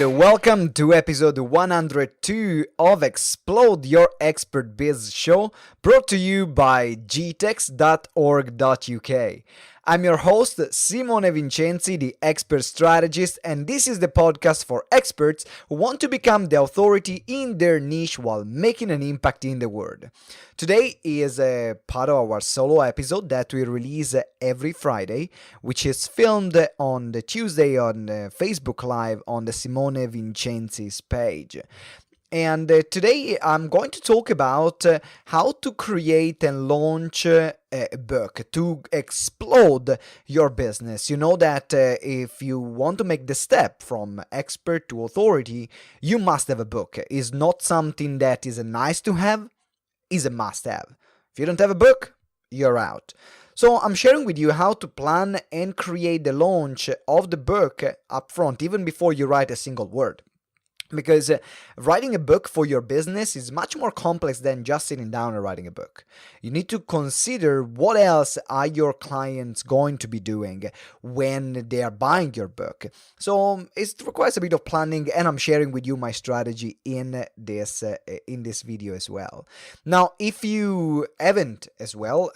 welcome to episode 102 of Explode Your Expert Biz show, brought to you by gtex.org.uk. I'm your host, Simone Vincenzi, the expert strategist, and this is the podcast for experts who want to become the authority in their niche while making an impact in the world. Today is a part of our solo episode that we release every Friday, which is filmed on the Tuesday on Facebook Live on the Simone Vincenzi's page. And today I'm going to talk about how to create and launch a book to explode your business. You know that if you want to make the step from expert to authority, you must have a book. It's not something that is a nice to have, is a must have. If you don't have a book, you're out. So I'm sharing with you how to plan and create the launch of the book up front, even before you write a single word. Because writing a book for your business is much more complex than just sitting down and writing a book. You need to consider what else are your clients going to be doing when they are buying your book. So it requires a bit of planning, and I'm sharing with you my strategy in this video as well. Now, if you haven't as well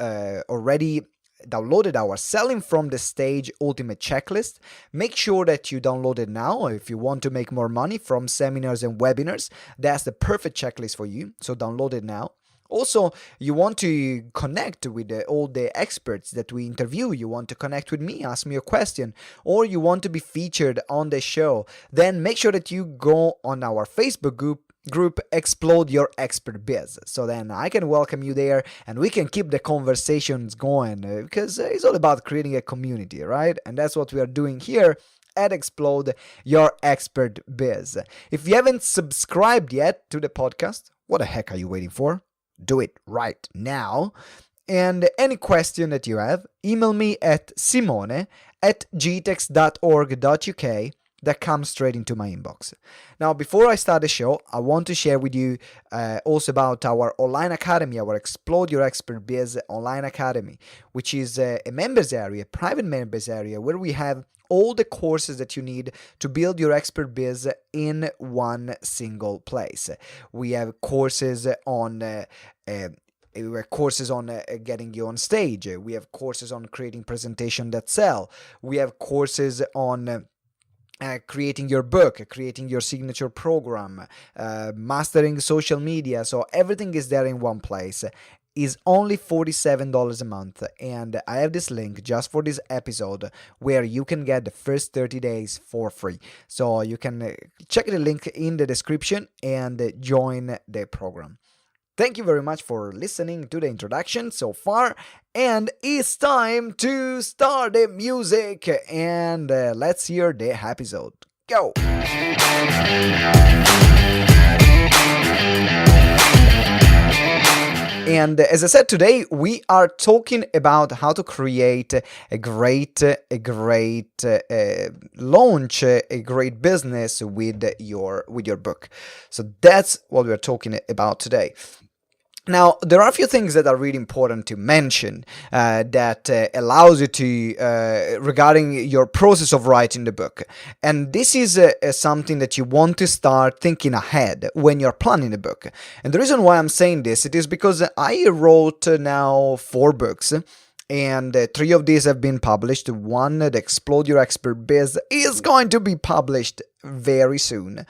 already downloaded our Selling from the Stage Ultimate Checklist, make sure that you download it now. If you want to make more money from seminars and webinars, that's the perfect checklist for you. So download it now. Also, you want to connect with all the experts that we interview, you want to connect with me, ask me a question, or you want to be featured on the show, then make sure that you go on our Facebook group Explode Your Expert Biz. So then I can welcome you there and we can keep the conversations going because it's all about creating a community, right? And that's what we are doing here at Explode Your Expert Biz. If you haven't subscribed yet to the podcast, what the heck are you waiting for? Do it right now. And any question that you have, email me at simone@gtex.org.uk. that comes straight into my inbox. Now, before I start the show, I want to share with you also about our online academy, our Explode Your Expert Biz online academy, which is a members area, a private members area, where we have all the courses that you need to build your expert biz in one single place. We have courses on getting you on stage. We have courses on creating presentation that sell. We have courses on creating your book, creating your signature program, mastering social media. So everything is there in one place. Is only $47 a month, and I have this link just for this episode where you can get the first 30 days for free. So you can check the link in the description and join the program. Thank you very much for listening to the introduction so far, and it's time to start the music, and let's hear the episode. Go! And as I said, today we are talking about how to create a great launch, a great business with your book. So that's what we're talking about today. Now, there are a few things that are really important to mention that allows you to, regarding your process of writing the book. And this is something that you want to start thinking ahead when you're planning the book. And the reason why I'm saying this, it is because I wrote now 4 books. And 3 of these have been published. One, the Explode Your Expert Biz, is going to be published very soon.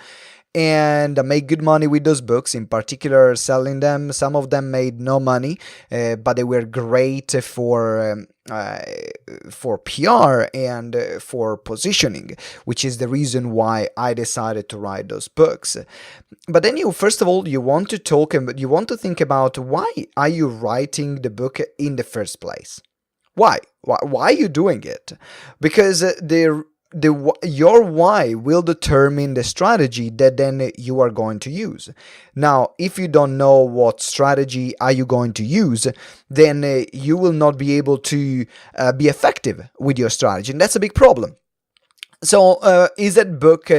And I made good money with those books, in particular selling them. Some of them made no money, but they were great for PR and for positioning, which is the reason why I decided to write those books. But then first of all, you want to think about why are you writing the book in the first place? Why are you doing it? Because your why will determine the strategy that then you are going to use. Now, if you don't know what strategy are you going to use, then you will not be able to be effective with your strategy, and that's a big problem. So, is that book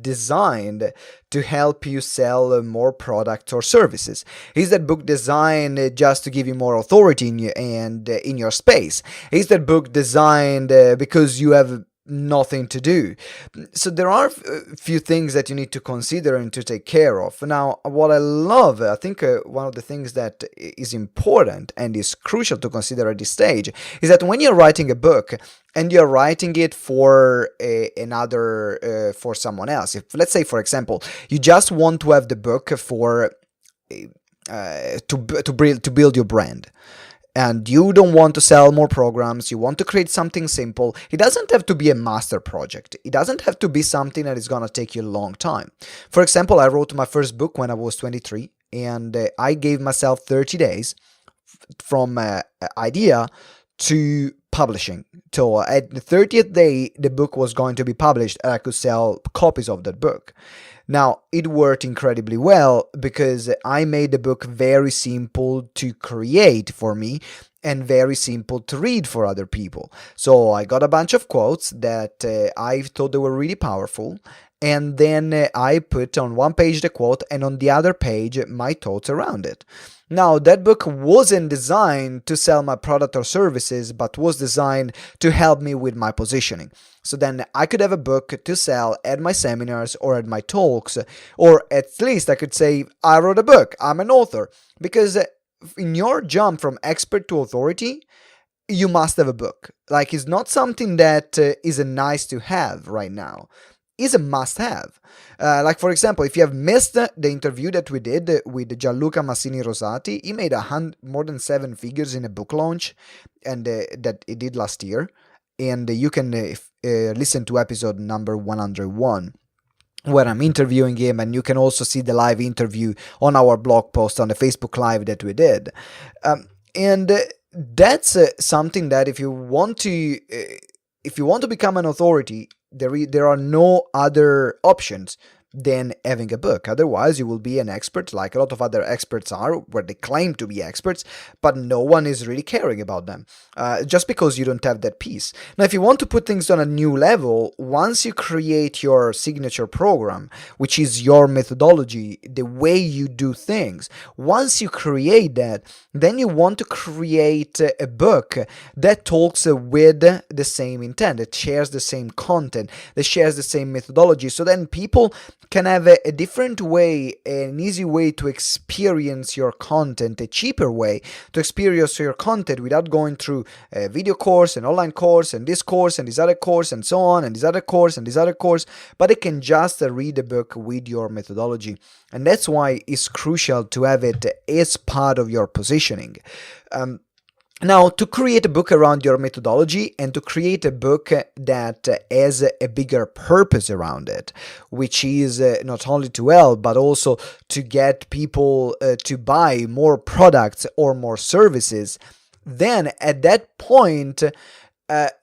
designed to help you sell more products or services? Is that book designed just to give you more authority in your space? Is that book designed because you have nothing to do. So there are a few things that you need to consider and to take care of. Now, what I love, I think one of the things that is important and is crucial to consider at this stage is that when you're writing a book and you're writing it for for someone else, if, let's say, for example, you just want to have the book for to build your brand, and you don't want to sell more programs, you want to create something simple. It doesn't have to be a master project. It doesn't have to be something that is going to take you a long time. For example, I wrote my first book when I was 23, and I gave myself 30 days from idea to publishing. So at the 30th day, the book was going to be published, and I could sell copies of that book. Now, it worked incredibly well because I made the book very simple to create for me and very simple to read for other people. So I got a bunch of quotes that I thought they were really powerful, and then I put on one page the quote and on the other page my thoughts around it. Now, that book wasn't designed to sell my product or services, but was designed to help me with my positioning. So then I could have a book to sell at my seminars or at my talks, or at least I could say, I wrote a book, I'm an author. Because in your jump from expert to authority, you must have a book. Like, it's not something that is a nice to have right now. Is a must-have. Like, for example, if you have missed the interview that we did with Gianluca Massini Rosati, he made more than 7 figures in a book launch, and that he did last year. And you can listen to episode number 101, where I'm interviewing him, and you can also see the live interview on our blog post on the Facebook Live that we did. And that's something that if you want to become an authority, there are no other options than having a book. Otherwise, you will be an expert like a lot of other experts are, where they claim to be experts, but no one is really caring about them, just because you don't have that piece. Now, if you want to put things on a new level, once you create your signature program, which is your methodology, the way you do things, once you create that, then you want to create a book that talks with the same intent, that shares the same content, that shares the same methodology, so then people can have a different way, an easy way to experience your content, a cheaper way to experience your content without going through a video course, an online course, and this course, and this other course, and so on, and this other course, and this other course, but they can just read a book with your methodology. And that's why it's crucial to have it as part of your positioning. Now, to create a book around your methodology and to create a book that has a bigger purpose around it, which is not only to help, but also to get people to buy more products or more services, then at that point,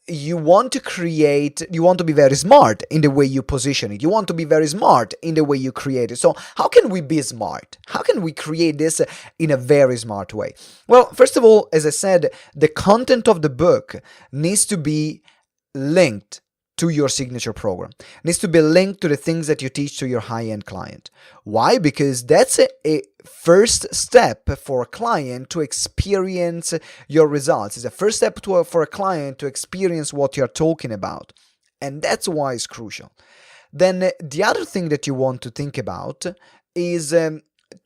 you want to be very smart in the way you position it. You want to be very smart in the way you create it. So how can we be smart? How can we create this in a very smart way? Well, first of all, as I said, the content of the book needs to be linked to your signature program. It needs to be linked to the things that you teach to your high-end client. Why? Because that's a first step for a client to experience your results. It's a first step for a client to experience what you're talking about. And that's why it's crucial. Then the other thing that you want to think about is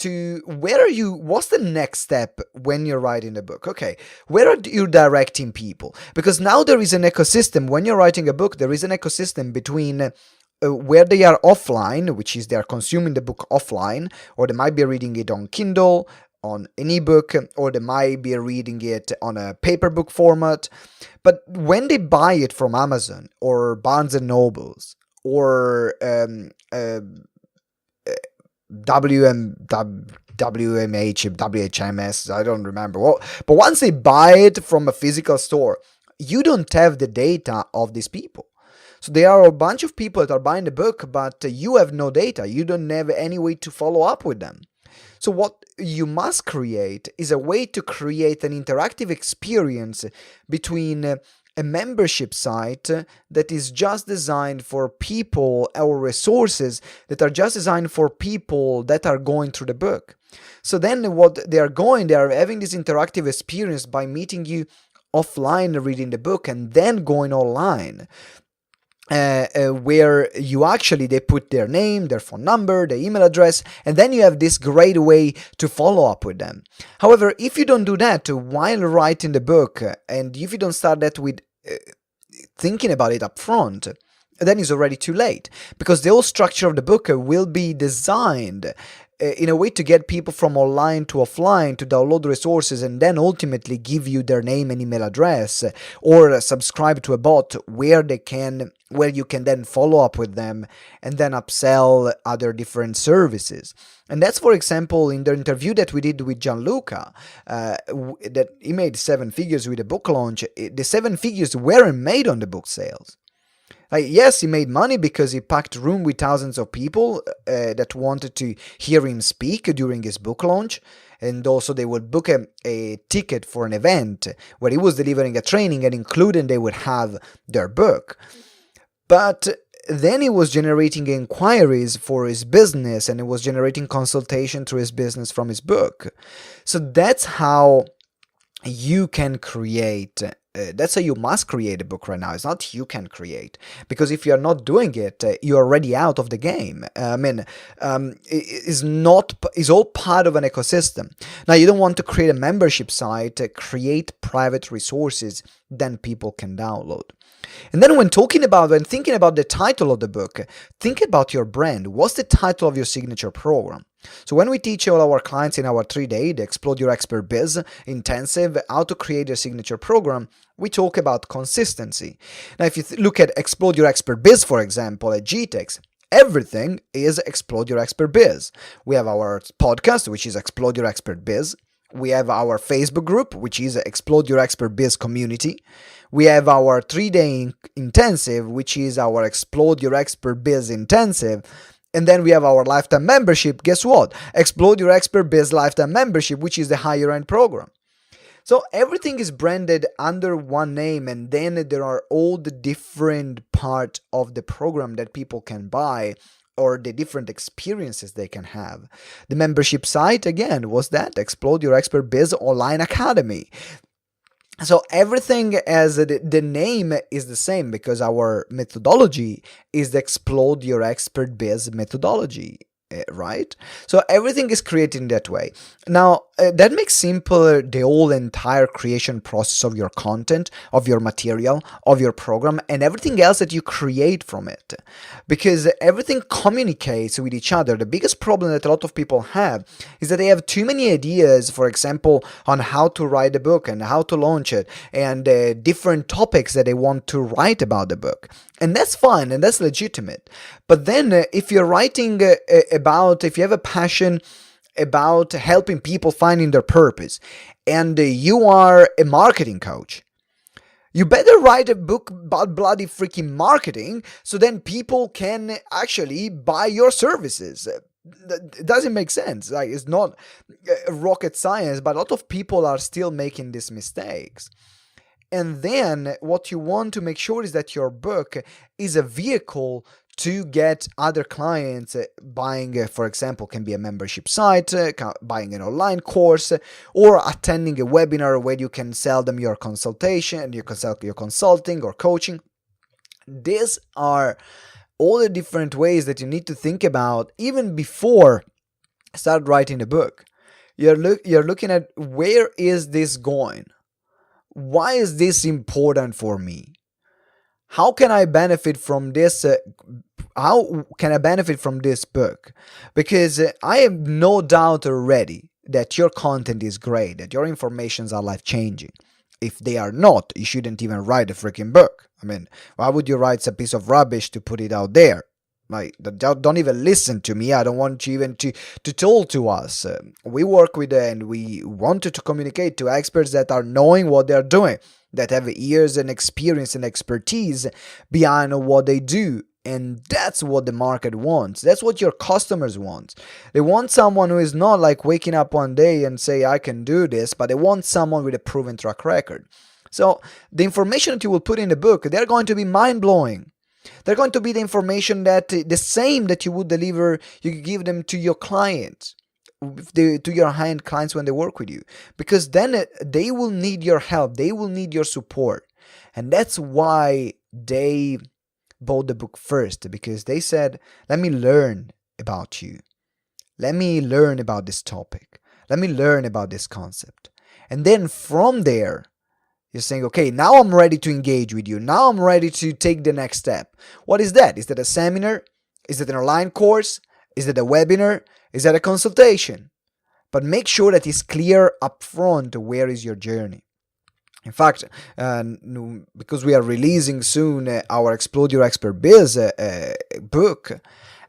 what's the next step when you're writing a book? Okay, where are you directing people? Because now there is an ecosystem. When you're writing a book, there is an ecosystem between where they are offline, which is they are consuming the book offline, or they might be reading it on Kindle, on an ebook, or they might be reading it on a paper book format. But when they buy it from Amazon or Barnes and Nobles or WHMS, I don't remember. Well, but once they buy it from a physical store, you don't have the data of these people. So there are a bunch of people that are buying the book, but you have no data. You don't have any way to follow up with them. So what you must create is a way to create an interactive experience between a membership site that is just designed for people, or resources that are just designed for people that are going through the book. So then what they are having this interactive experience by meeting you offline, reading the book, and then going online. where you actually they put their name, their phone number, their email address, and then you have this great way to follow up with them. However, if you don't do that while writing the book, and if you don't start that with thinking about it up front, then it's already too late, because the whole structure of the book will be designed in a way to get people from online to offline to download resources and then ultimately give you their name and email address, or subscribe to a bot where you can then follow up with them and then upsell other different services. And that's, for example, in the interview that we did with Gianluca, that he made 7 figures with a book launch. The 7 figures weren't made on the book sales. Yes, he made money because he packed room with thousands of people that wanted to hear him speak during his book launch. And also they would book a ticket for an event where he was delivering a training, and including they would have their book. But then he was generating inquiries for his business, and he was generating consultation through his business from his book. So that's how you can create, that's how you must create a book right now. It's not you can create, because if you're not doing it, you're already out of the game. It's all part of an ecosystem. Now, you don't want to create a membership site, create private resources then people can download. And then when thinking about the title of the book, think about your brand. What's the title of your signature program? So when we teach all our clients in our 3-day, the Explode Your Expert Biz intensive, how to create their signature program, we talk about consistency. Now, if you look at Explode Your Expert Biz, for example, at GTEx, everything is Explode Your Expert Biz. We have our podcast, which is Explode Your Expert Biz. We have our Facebook group, which is Explode Your Expert Biz community. We have our 3-day intensive, which is our Explode Your Expert Biz intensive. And then we have our lifetime membership. Guess what? Explode Your Expert Biz lifetime membership, which is the higher end program. So everything is branded under one name, and then there are all the different parts of the program that people can buy, or the different experiences they can have. The membership site, again, was that Explode Your Expert Biz Online Academy. So everything, as the name is the same, because our methodology is the Explode Your Expert Biz methodology, right? So everything is created in that way. Now, that makes simpler the whole entire creation process of your content, of your material, of your program, and everything else that you create from it, because everything communicates with each other. The biggest problem that a lot of people have is that they have too many ideas, for example, on how to write a book and how to launch it, and different topics that they want to write about the book. And that's fine, and that's legitimate. But then if you're writing if you have a passion about helping people finding their purpose, and you are a marketing coach, you better write a book about bloody freaking marketing, so then people can actually buy your services. It doesn't make sense. It's not rocket science, but a lot of people are still making these mistakes. And then what you want to make sure is that your book is a vehicle to get other clients buying, for example, can be a membership site, buying an online course, or attending a webinar where you can sell them your consultation, you can sell your consulting or coaching. These are all the different ways that you need to think about even before start writing the book. You're looking at, where is this going? Why is this important for me? How can I benefit from this? How can I benefit from this book? Because I have no doubt already that your content is great, that your informations are life-changing. If they are not, you shouldn't even write a freaking book. I mean, why would you write a piece of rubbish to put it out there? Don't even listen to me. I don't want you even to talk to us. We work with and we wanted to communicate to experts that are knowing what they're doing, that have years and experience and expertise behind what they do. And that's what the market wants. That's what your customers want. They want someone who is not like waking up one day and say, I can do this, but they want someone with a proven track record. So the information that you will put in the book, they're going to be mind-blowing. They're going to be the information that the same that you would deliver, you give them to your clients, to your high-end clients when they work with you. Because then they will need your help. They will need your support. And that's why they bought the book first because they said, let me learn about you. Let me learn about this topic. Let me learn about this concept. And then from there, you're saying, okay, now I'm ready to engage with you. Now I'm ready to take the next step. What is that? Is that a seminar? Is that an online course? Is that a webinar? Is that a consultation? But make sure that it's clear upfront where is your journey. In fact, because we are releasing soon our Explode Your Expert Biz book,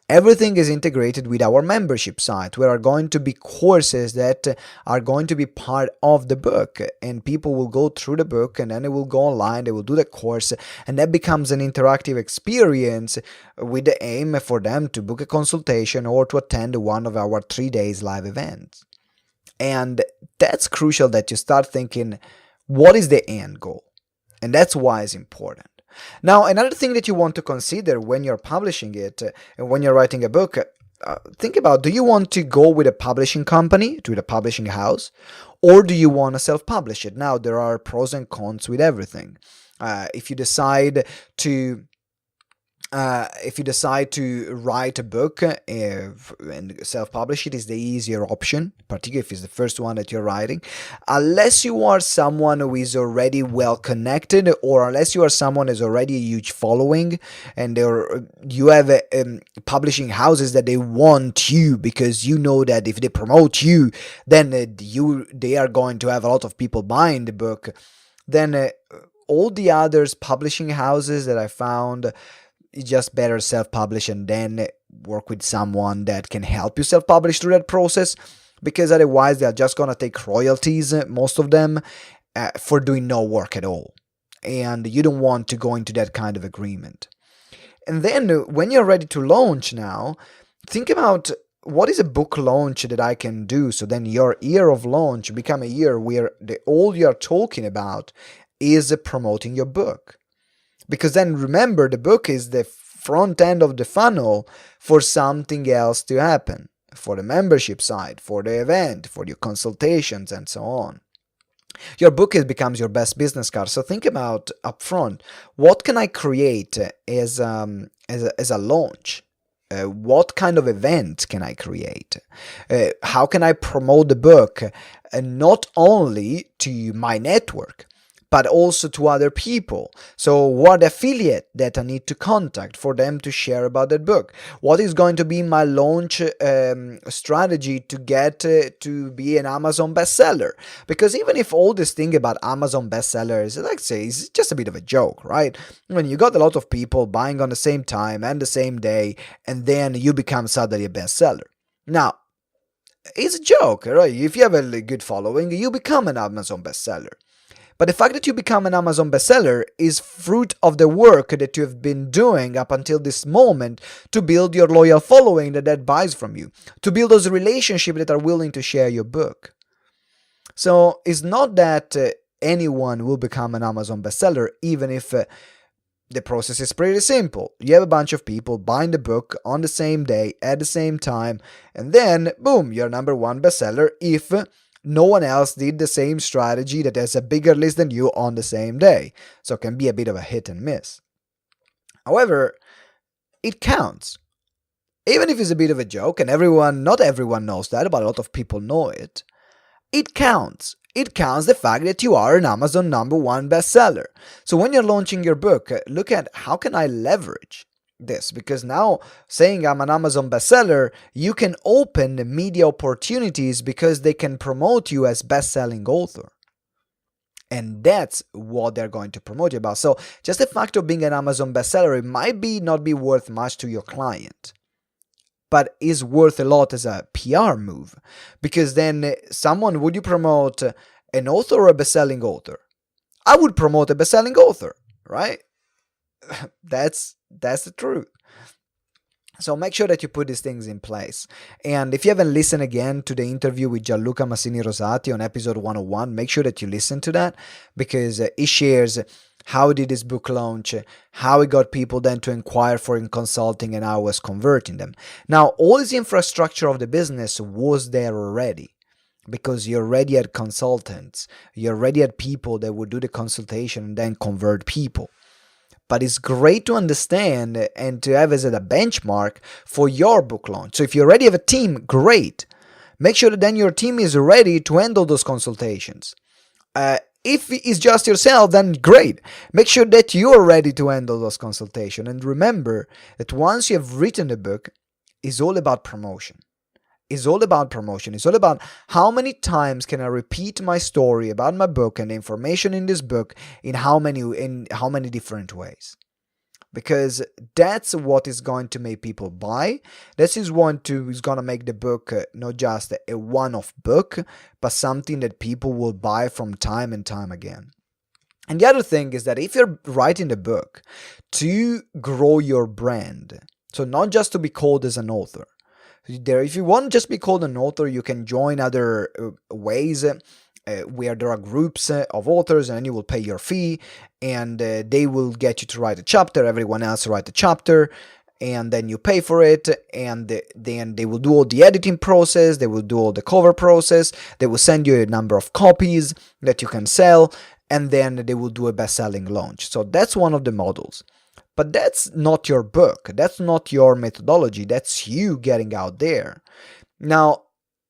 everything is integrated with our membership site, where are going to be courses that are going to be part of the book, and people will go through the book and then they will go online, they will do the course, and that becomes an interactive experience with the aim for them to book a consultation or to attend one of our 3 days live events. And that's crucial that you start thinking, what is the end goal? And that's why it's important. Now, another thing that you want to consider when you're publishing it, and when you're writing a book, think about, do you want to go with a publishing company, to the publishing house, or do you want to self-publish it? Now, there are pros and cons with everything. If you decide to write a book and self-publish it, is the easier option, particularly if it's the first one that you're writing, unless you are someone who is already well connected, or unless you are someone who has already a huge following, and you have publishing houses that they want you because you know that if they promote you, then they are going to have a lot of people buying the book. Then all the others publishing houses that I found, it's just better self-publish and then work with someone that can help you self-publish through that process, because otherwise they're just gonna take royalties, most of them, for doing no work at all, and you don't want to go into that kind of agreement. And then when you're ready to launch now, think about, what is a book launch that I can do, so then your year of launch become a year where all you're talking about is promoting your book. Because then remember, the book is the front end of the funnel for something else to happen, for the membership side, for the event, for your consultations, and so on. Your book becomes your best business card. So think about upfront, what can I create as a launch? What kind of event can I create? How can I promote the book, not only to my network, but also to other people? So what affiliate that I need to contact for them to share about that book? What is going to be my launch strategy to get to be an Amazon bestseller? Because even if all this thing about Amazon bestsellers, like say, is just a bit of a joke, right? When you got a lot of people buying on the same time and the same day, and then you become suddenly a bestseller. Now, it's a joke, right? If you have a good following, you become an Amazon bestseller. But the fact that you become an Amazon bestseller is fruit of the work that you have been doing up until this moment to build your loyal following that buys from you, to build those relationships that are willing to share your book. So it's not that anyone will become an Amazon bestseller, even if the process is pretty simple. You have a bunch of people buying the book on the same day, at the same time, and then, boom, you're number one bestseller if no one else did the same strategy that has a bigger list than you on the same day. So it can be a bit of a hit and miss. However, it counts. Even if it's a bit of a joke, and not everyone knows that, but a lot of people know it, it counts. It counts the fact that you are an Amazon number one bestseller. So when you're launching your book, look at, how can I leverage this? Because now, saying I'm an Amazon bestseller, you can open the media opportunities because they can promote you as best-selling author. And that's what they're going to promote you about. So just the fact of being an Amazon bestseller, it might not be worth much to your client, but is worth a lot as a PR move. Because then would you promote an author or a best-selling author? I would promote a best-selling author, right? That's the truth. So make sure that you put these things in place. And if you haven't listened again to the interview with Gianluca Massini Rosati on episode 101, make sure that you listen to that, because he shares how he did his book launch, how he got people then to inquire for in consulting, and how he was converting them. Now, all this infrastructure of the business was there already, because you already had consultants, you already had people that would do the consultation and then convert people. but it's great to understand and to have as a benchmark for your book launch. So if you already have a team, great. Make sure that then your team is ready to handle those consultations. If it's just yourself, then great. Make sure that you're ready to handle those consultations. And remember that once you have written a book, it's all about promotion. It's all about promotion. It's all about how many times can I repeat my story about my book and the information in this book in how many different ways. Because that's what is going to make people buy. This is going to make the book not just a one-off book, but something that people will buy from time and time again. And the other thing is that if you're writing the book to grow your brand, so not just to be called as an author. If you want to just be called an author, you can join other ways where there are groups of authors, and you will pay your fee, and they will get you to write a chapter. Everyone else write a chapter, and then you pay for it, and then they will do all the editing process. They will do all the cover process. They will send you a number of copies that you can sell, and then they will do a best-selling launch. So that's one of the models. But that's not your book. That's not your methodology. That's you getting out there. Now,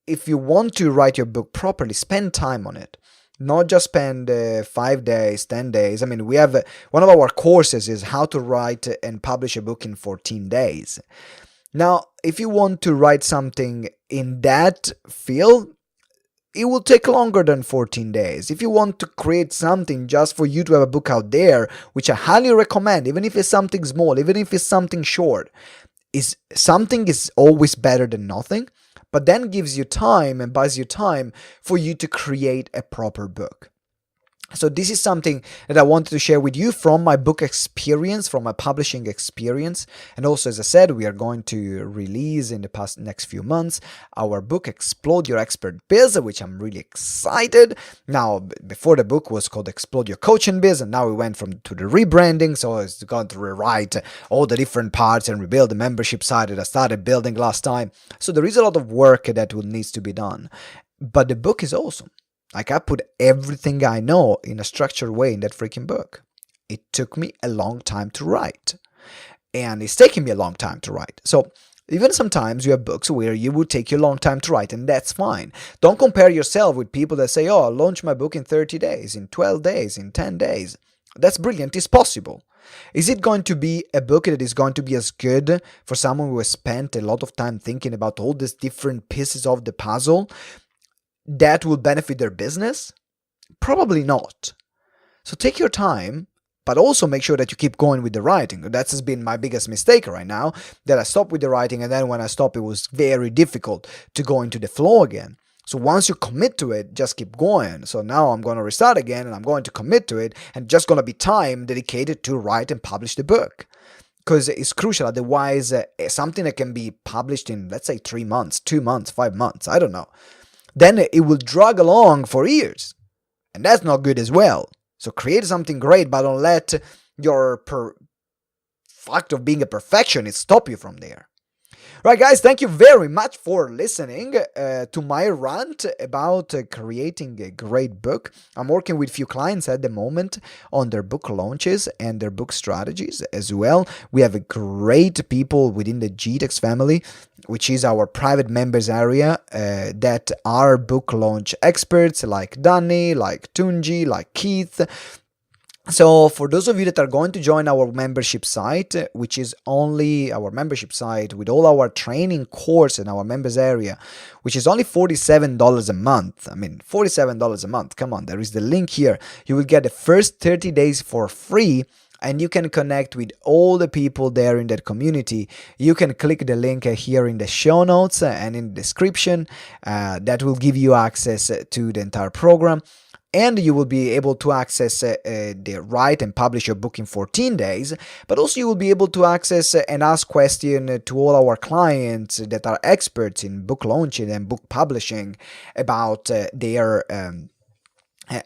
if you want to write your book properly, spend time on it. Not just spend 5 days, 10 days. I mean, we have one of our courses is how to write and publish a book in 14 days. Now, if you want to write something in that field, it will take longer than 14 days. If you want to create something just for you to have a book out there, which I highly recommend, even if it's something small, even if it's something short, something is always better than nothing, but then gives you time and buys you time for you to create a proper book. So this is something that I wanted to share with you from my book experience, from my publishing experience. And also, as I said, we are going to release in the next few months our book Explode Your Expert Biz, which I'm really excited. Now, before the book was called Explode Your Coaching Biz, and now we went to the rebranding. So it's going to rewrite all the different parts and rebuild the membership site that I started building last time. So there is a lot of work that needs to be done. But the book is awesome. Like, I put everything I know in a structured way in that freaking book. It took me a long time to write. And it's taking me a long time to write. So even sometimes you have books where you will take you a long time to write, and that's fine. Don't compare yourself with people that say, oh, I'll launch my book in 30 days, in 12 days, in 10 days. That's brilliant. It's possible. Is it going to be a book that is going to be as good for someone who has spent a lot of time thinking about all these different pieces of the puzzle that will benefit their business? Probably not. So take your time, but also make sure that you keep going with the writing. That has been my biggest mistake right now, that I stopped with the writing, and then when I stopped, it was very difficult to go into the flow again. So once you commit to it, just keep going. So now I'm going to restart again, and I'm going to commit to it, and just going to be time dedicated to write and publish the book. Because it's crucial. Otherwise, something that can be published in, let's say, 3 months, 2 months, 5 months, I don't know, then it will drag along for years. And that's not good as well. So create something great, but don't let your fact of being a perfectionist stop you from there. Right, guys, thank you very much for listening to my rant about creating a great book. I'm working with a few clients at the moment on their book launches and their book strategies as well. We have great people within the GTEx family, which is our private members area, that are book launch experts like Danny, like Tunji, like Keith. So for those of you that are going to join our membership site, which is only our membership site with all our training course in our members area, which is only $47 a month. I mean, $47 a month. Come on, there is the link here. You will get the first 30 days for free, and you can connect with all the people there in that community. You can click the link here in the show notes and in the description. That will give you access to the entire program. And you will be able to access the write and publish your book in 14 days, but also you will be able to access and ask questions to all our clients that are experts in book launching and book publishing about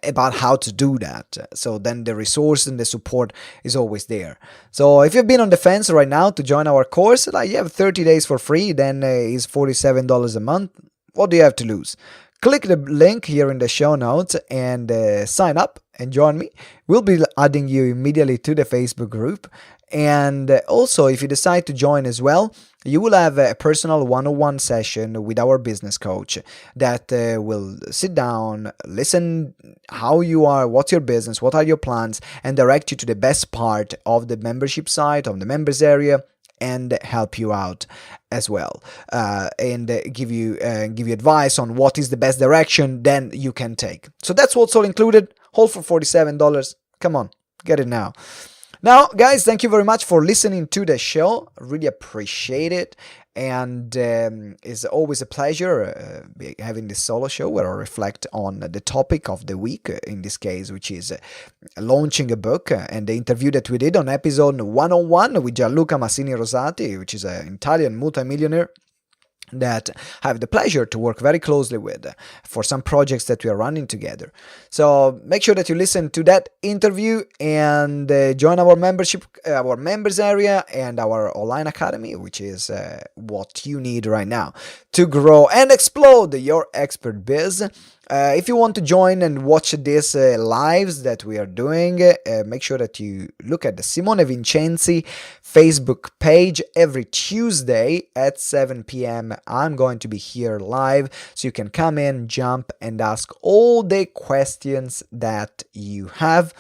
about how to do that. So then the resource and the support is always there. So if you've been on the fence right now to join our course, like you have 30 days for free, then it's $47 a month. What do you have to lose? Click the link here in the show notes and sign up and join me. We'll be adding you immediately to the Facebook group. And also, if you decide to join as well, you will have a personal one-on-one session with our business coach that will sit down, listen how you are, what's your business, what are your plans, and direct you to the best part of the membership site, of the members area, and help you out as well, and give you advice on what is the best direction then you can take. So that's what's all included, all for $47. Come on, get it now. Now, guys, thank you very much for listening to the show. Really appreciate it. And it's always a pleasure having this solo show where I reflect on the topic of the week, in this case, which is launching a book, and the interview that we did on episode 101 with Gianluca Massini Rosati, which is an Italian multimillionaire that I have the pleasure to work very closely with for some projects that we are running together. So make sure that you listen to that interview and join our membership, our members area, and our online academy, which is what you need right now to grow and explode your expert biz. If you want to join and watch these lives that we are doing, make sure that you look at the Simone Vincenzi Facebook page every Tuesday at 7 p.m. I'm going to be here live, so you can come in, jump, and ask all the questions that you have.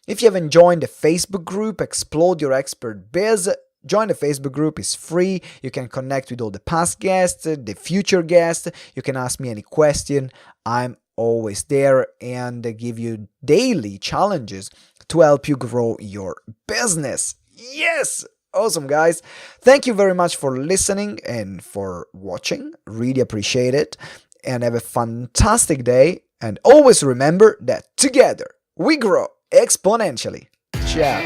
If you haven't joined the Facebook group, Explode Your Expert Biz, join the Facebook group. It's free. You can connect with all the past guests, the future guests. You can ask me any question. I'm always there and give you daily challenges to help you grow your business. Yes! Awesome, guys. Thank you very much for listening and for watching. Really appreciate it. And have a fantastic day. And always remember that together we grow exponentially. Ciao.